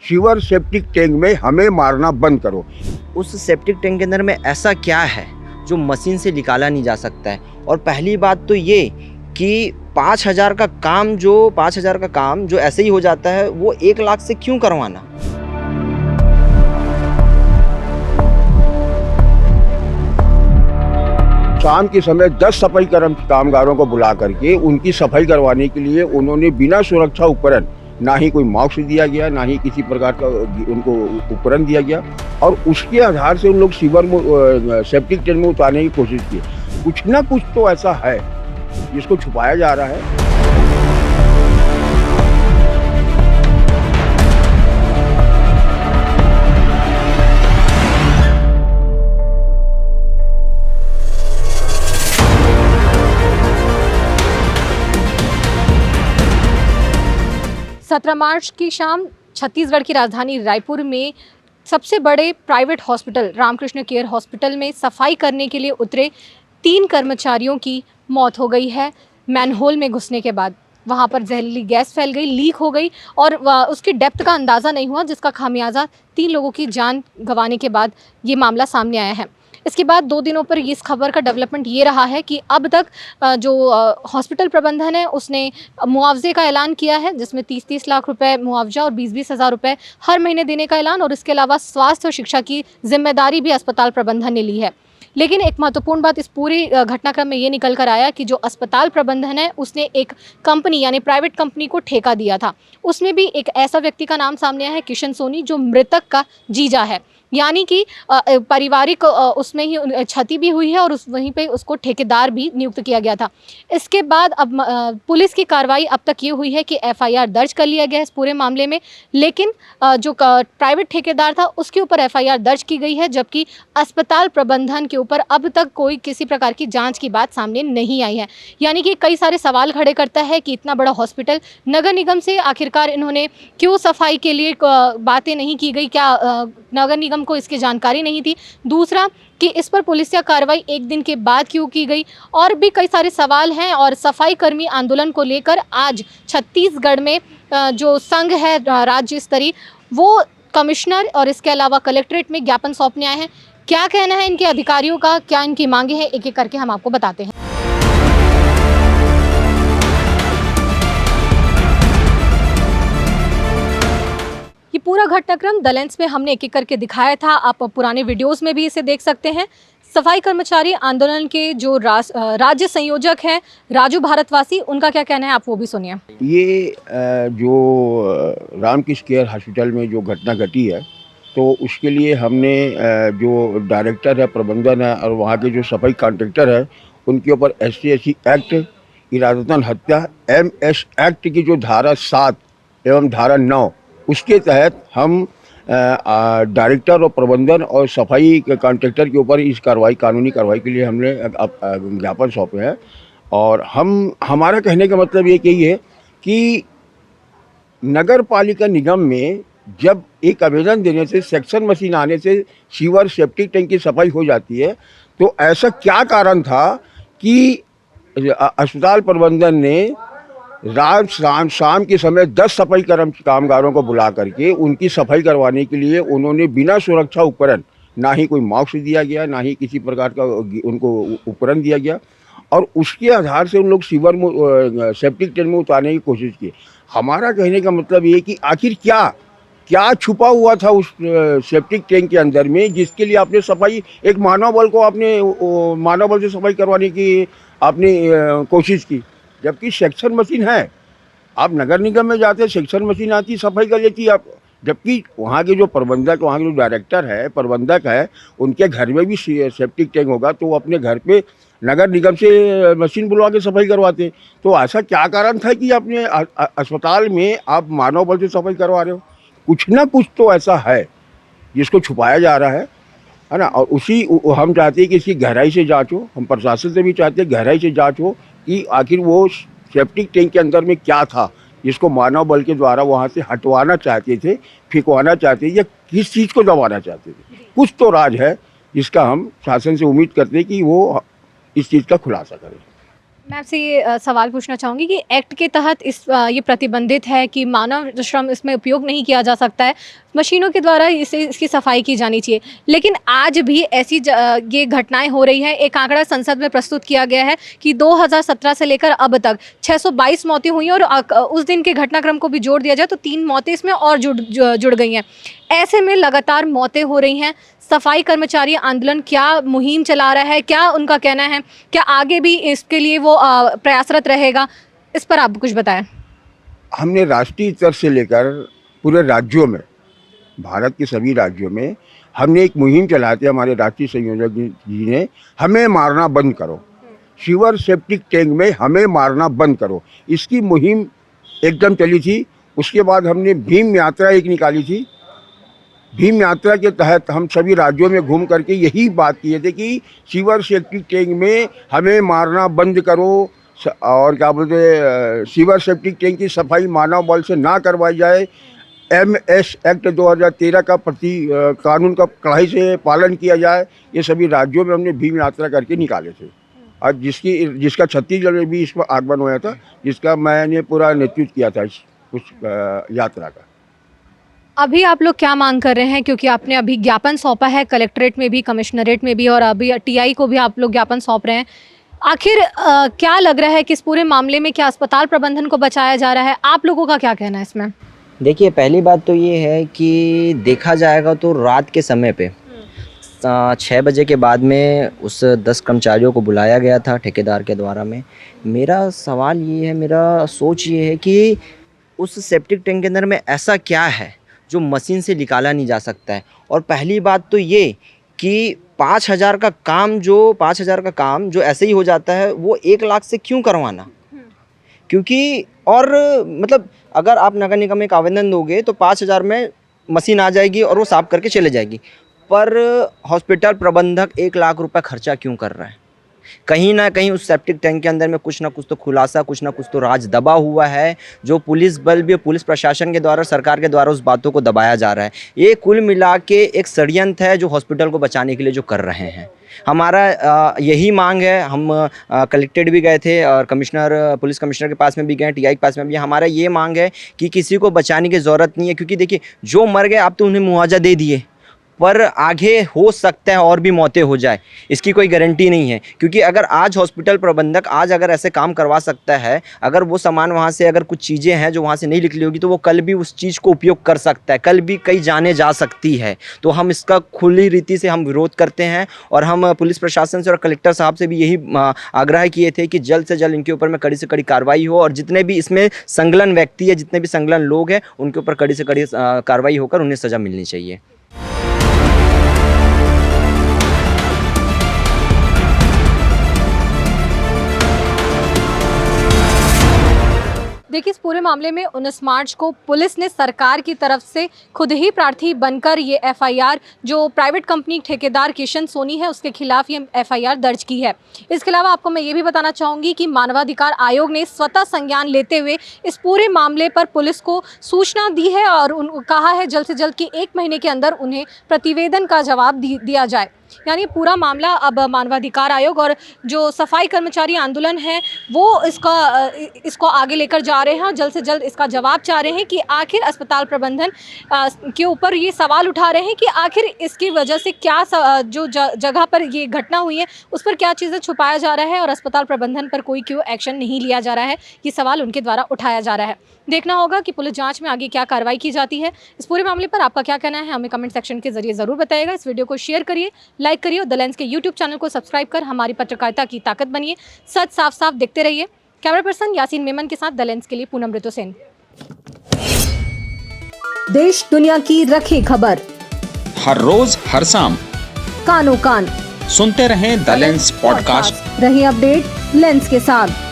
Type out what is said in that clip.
Sewer septic tank में हमें मारना बंद करो। उस सेप्टिक टैंक के अंदर में ऐसा क्या है जो मशीन से निकाला नहीं जा सकता है? और पहली बात तो ये कि 5,000 का काम जो ऐसे ही हो जाता है, वो 1 लाख से क्यों करवाना? शाम के समय 10 सफाई कामगारों को बुला करके उनकी सफाई करवाने के लिए उन्होंने बिना सुरक्षा उपकरण, ना ही कोई मास्क दिया गया, ना ही किसी प्रकार का उनको उपकरण दिया गया, और उसके आधार से उन लोग सेप्टिक टैंक में उतारने की कोशिश की। कुछ ना कुछ तो ऐसा है जिसको छुपाया जा रहा है। सत्रह मार्च की शाम छत्तीसगढ़ की राजधानी रायपुर में सबसे बड़े private hospital Ramakrishna care hospital में सफाई करने के लिए उतरे 3 कर्मचारियों की मौत हो गई है। मैनहोल में घुसने के बाद वहां पर जहरीली गैस फैल गई, लीक हो गई और उसकी डेप्थ का अंदाज़ा नहीं हुआ, जिसका खामियाजा 3 लोगों की जान गंवाने के बाद ये मामला सामने आया है। इसके बाद 2 दिनों पर इस खबर का डेवलपमेंट ये रहा है कि अब तक जो हॉस्पिटल प्रबंधन है उसने मुआवजे का ऐलान किया है, जिसमें 30-30 लाख रुपए मुआवजा और 20-20 हज़ार रुपये हर महीने देने का ऐलान, और इसके अलावा स्वास्थ्य और शिक्षा की जिम्मेदारी भी अस्पताल प्रबंधन ने ली है। लेकिन एक महत्वपूर्ण बात इस पूरी घटनाक्रम में ये निकल कर आया कि जो अस्पताल प्रबंधन है उसने एक कंपनी यानी प्राइवेट कंपनी को ठेका दिया था। उसमें भी एक ऐसा व्यक्ति का नाम सामने आया है, किशन सोनी, जो मृतक का जीजा है, यानी कि पारिवारिक उसमें ही क्षति भी हुई है और वहीं पे उसको ठेकेदार भी नियुक्त किया गया था। इसके बाद अब पुलिस की कार्रवाई अब तक ये हुई है कि एफआईआर दर्ज कर लिया गया है इस पूरे मामले में, लेकिन जो प्राइवेट ठेकेदार था उसके ऊपर एफआईआर दर्ज की गई है, जबकि अस्पताल प्रबंधन के ऊपर अब तक कोई किसी प्रकार की जाँच की बात सामने नहीं आई है। यानी कि कई सारे सवाल खड़े करता है कि इतना बड़ा हॉस्पिटल नगर निगम से आखिरकार इन्होंने क्यों सफाई के लिए बातें नहीं की गई, क्या नगर निगम को इसकी जानकारी नहीं थी? दूसरा कि इस पर पुलिसिया कार्रवाई 1 दिन के बाद क्यों की गई? और भी कई सारे सवाल हैं। और सफाई कर्मी आंदोलन को लेकर आज छत्तीसगढ़ में जो संघ है राज्य स्तरीय, वो कमिश्नर और इसके अलावा कलेक्ट्रेट में ज्ञापन सौंपने आए हैं। क्या कहना है इनके अधिकारियों का, क्या इनकी मांगे हैं, एक एक करके हम आपको बताते हैं। ये पूरा घटनाक्रम द लेंस में हमने एक एक करके दिखाया था, आप पुराने वीडियोस में भी इसे देख सकते हैं। सफाई कर्मचारी आंदोलन के जो राज्य संयोजक हैं राजू भारतवासी, उनका क्या कहना है आप वो भी सुनिए। ये जो रामकृष्ण केयर हॉस्पिटल में जो घटना घटी है, तो उसके लिए हमने जो डायरेक्टर है, प्रबंधन है, और वहाँ के जो सफाई कॉन्ट्रैक्टर है, उनके ऊपर SC/SC एक्ट, इरादतन हत्या, MS एक्ट की जो धारा 7 एवं धारा 9, उसके तहत हम डायरेक्टर और प्रबंधन और सफाई कॉन्ट्रैक्टर के ऊपर इस कानूनी कार्रवाई के लिए हमने ज्ञापन सौंपे हैं। और हमारा कहने का मतलब ये यही है कि नगर पालिका निगम में जब एक आवेदन देने से, सेक्शन मशीन आने से सीवर सेप्टिक टैंक की सफाई हो जाती है, तो ऐसा क्या कारण था कि अस्पताल प्रबंधन ने शाम के समय 10 सफाई कामगारों को बुला करके उनकी सफाई करवाने के लिए उन्होंने बिना सुरक्षा उपकरण, ना ही कोई मास्क दिया गया, ना ही किसी प्रकार का उनको उपकरण दिया गया, और उसके आधार से उन लोग सेप्टिक टैंक में उतारने की कोशिश की। हमारा कहने का मतलब ये कि आखिर क्या छुपा हुआ था उस सेप्टिक टैंक के अंदर में, जिसके लिए आपने सफाई, एक मानव बल से सफाई करवाने की आपने कोशिश की, जबकि सेक्शन मशीन है। आप नगर निगम में जाते, सेक्शन मशीन आती, सफाई कर लेती आप, जबकि वहाँ के जो प्रबंधक, वहाँ के जो डायरेक्टर है, प्रबंधक है, उनके घर में भी सेप्टिक टैंक होगा, तो वो अपने घर पे नगर निगम से मशीन बुलवा के सफाई करवाते। तो ऐसा क्या कारण था कि अपने अस्पताल में आप मानव बल से सफाई करवा रहे हो? कुछ ना कुछ तो ऐसा है जिसको छुपाया जा रहा है ना। और हम चाहते हैं कि इसकी गहराई से जांच हो, हम प्रशासन से भी चाहते हैं गहराई से जांच हो कि आखिर वो सेप्टिक टैंक के अंदर में क्या था जिसको मानव बल के द्वारा वहाँ से हटवाना चाहते थे, फेंकवाना चाहते थे, या किस चीज़ को दबाना चाहते थे। कुछ तो राज है जिसका हम शासन से उम्मीद करते हैं कि वो इस चीज़ का खुलासा करें। मैं आपसे ये सवाल पूछना चाहूँगी कि एक्ट के तहत ये प्रतिबंधित है कि मानव श्रम इसमें उपयोग नहीं किया जा सकता है, मशीनों के द्वारा इसकी सफाई की जानी चाहिए। लेकिन आज भी ऐसी ये घटनाएं हो रही हैं। एक आंकड़ा संसद में प्रस्तुत किया गया है कि 2017 से लेकर अब तक 622 मौतें हुई हैं और उस दिन के घटनाक्रम को भी जोड़ दिया जाए तो 3 मौतें इसमें और जुड़ गई हैं। ऐसे में लगातार मौतें हो रही हैं। सफाई कर्मचारी आंदोलन क्या मुहिम चला रहा है, क्या उनका कहना है, क्या आगे भी इसके लिए वो प्रयासरत रहेगा, इस पर आप कुछ बताएं। हमने राष्ट्रीय स्तर से लेकर पूरे राज्यों में, भारत के सभी राज्यों में हमने एक मुहिम चलाते, हमारे राष्ट्रीय संयोजक जी ने, हमें मारना बंद करो, सीवर सेप्टिक टैंक में हमें मारना बंद करो, इसकी मुहिम एकदम चली थी। उसके बाद हमने भीम यात्रा एक निकाली थी। भीम यात्रा के तहत हम सभी राज्यों में घूम करके यही बात किए थे कि सीवर सेप्टिक टैंक में हमें मारना बंद करो और क्या बोलते सीवर सेप्टिक टैंक की सफाई मानव बल से ना करवाई जाए। MS एक्ट 2013 का कानून का कड़ाई से पालन किया जाए। ये सभी राज्यों में हमने भीम यात्रा करके निकाले थे और जिसका छत्तीसगढ़ में भी इस पर आगमन हुआ था, जिसका मैंने पूरा नेतृत्व किया था उस यात्रा का। अभी आप लोग क्या मांग कर रहे हैं, क्योंकि आपने अभी ज्ञापन सौंपा है कलेक्ट्रेट में भी, कमिश्नरेट में भी और अभी TI को भी आप लोग ज्ञापन सौंप रहे हैं। आखिर क्या लग रहा है कि इस पूरे मामले में क्या अस्पताल प्रबंधन को बचाया जा रहा है? आप लोगों का क्या कहना है इसमें? देखिए, पहली बात तो ये है कि देखा जाएगा तो रात के समय पे 6 बजे के बाद में उस 10 कर्मचारियों को बुलाया गया था ठेकेदार के द्वारा में। मेरा सवाल ये है, मेरा सोच ये है कि उस सेप्टिक टैंक के अंदर में ऐसा क्या है जो मशीन से निकाला नहीं जा सकता है। और पहली बात तो ये कि 5,000 का काम जो ऐसे ही हो जाता है, वो 1 लाख से क्यों करवाना? क्योंकि और मतलब अगर आप नगर निगम में एक आवेदन दोगे तो 5,000 में मशीन आ जाएगी और वो साफ करके चले जाएगी। पर हॉस्पिटल प्रबंधक 1 लाख रुपए खर्चा क्यों कर रहा है? कहीं ना कहीं उस सेप्टिक टैंक के अंदर में कुछ ना कुछ तो खुलासा, कुछ ना कुछ तो राज दबा हुआ है, जो पुलिस बल भी, पुलिस प्रशासन के द्वारा, सरकार के द्वारा उस बातों को दबाया जा रहा है। ये कुल मिला के एक षड्यंत्र है जो हॉस्पिटल को बचाने के लिए जो कर रहे हैं। हमारा यही मांग है। हम कलेक्टेड भी गए थे और पुलिस कमिश्नर के पास में भी गए, TI के पास में भी। हमारा ये मांग है कि किसी को बचाने की ज़रूरत नहीं है, क्योंकि देखिए जो मर गए आप तो उन्हें मुआवजा दे दिए, पर आगे हो सकता है और भी मौतें हो जाए, इसकी कोई गारंटी नहीं है। क्योंकि अगर आज हॉस्पिटल प्रबंधक अगर ऐसे काम करवा सकता है, अगर वो सामान वहाँ से, अगर कुछ चीज़ें हैं जो वहाँ से नहीं निकली होगी, तो वो कल भी उस चीज़ को उपयोग कर सकता है, कल भी कई जाने जा सकती है। तो हम इसका खुली रीति से हम विरोध करते हैं और हम पुलिस प्रशासन से और कलेक्टर साहब से भी यही आग्रह किए थे कि जल्द से जल्द इनके ऊपर में कड़ी से कड़ी कार्रवाई हो और जितने भी इसमें संलग्न व्यक्ति है, जितने भी संलग्न लोग हैं, उनके ऊपर कड़ी से कड़ी कार्रवाई होकर उन्हें सज़ा मिलनी चाहिए। देखिए, इस पूरे मामले में 19 मार्च को पुलिस ने सरकार की तरफ से खुद ही प्रार्थी बनकर ये FIR जो प्राइवेट कंपनी ठेकेदार किशन सोनी है उसके खिलाफ ये FIR दर्ज की है। इसके अलावा आपको मैं ये भी बताना चाहूँगी कि मानवाधिकार आयोग ने स्वतः संज्ञान लेते हुए इस पूरे मामले पर पुलिस को सूचना दी है और कहा है जल्द से जल्द कि 1 महीने के अंदर उन्हें प्रतिवेदन का जवाब दिया जाए। यानी पूरा मामला अब मानवाधिकार आयोग और जो सफाई कर्मचारी आंदोलन है वो इसको आगे लेकर जा रहे हैं और जल्द से जल्द इसका जवाब चाह रहे हैं कि आखिर अस्पताल प्रबंधन के ऊपर ये सवाल उठा रहे हैं कि आखिर इसकी वजह से क्या जो जगह पर ये घटना हुई है उस पर क्या चीज़ें छुपाया जा रहा है और अस्पताल प्रबंधन पर कोई क्यों एक्शन नहीं लिया जा रहा है। ये सवाल उनके द्वारा उठाया जा रहा है। देखना होगा कि पुलिस जांच में आगे क्या कार्रवाई की जाती है। इस पूरे मामले पर आपका क्या कहना है हमें कमेंट सेक्शन के जरिए ज़रूर बताइएगा। इस वीडियो को शेयर करिए, लाइक करिए और द लेंस के यूट्यूब चैनल को सब्सक्राइब कर हमारी पत्रकारिता की ताकत बनिए। सच साफ साफ दिखते रहिए। कैमरा पर्सन यासीन मेमन के साथ द लेंस के लिए पूनम ऋतु सेन। देश दुनिया की रखी खबर हर रोज हर शाम कानो कान सुनते रहें द लेंस पॉडकास्ट। रहिए अपडेट लेंस के साथ।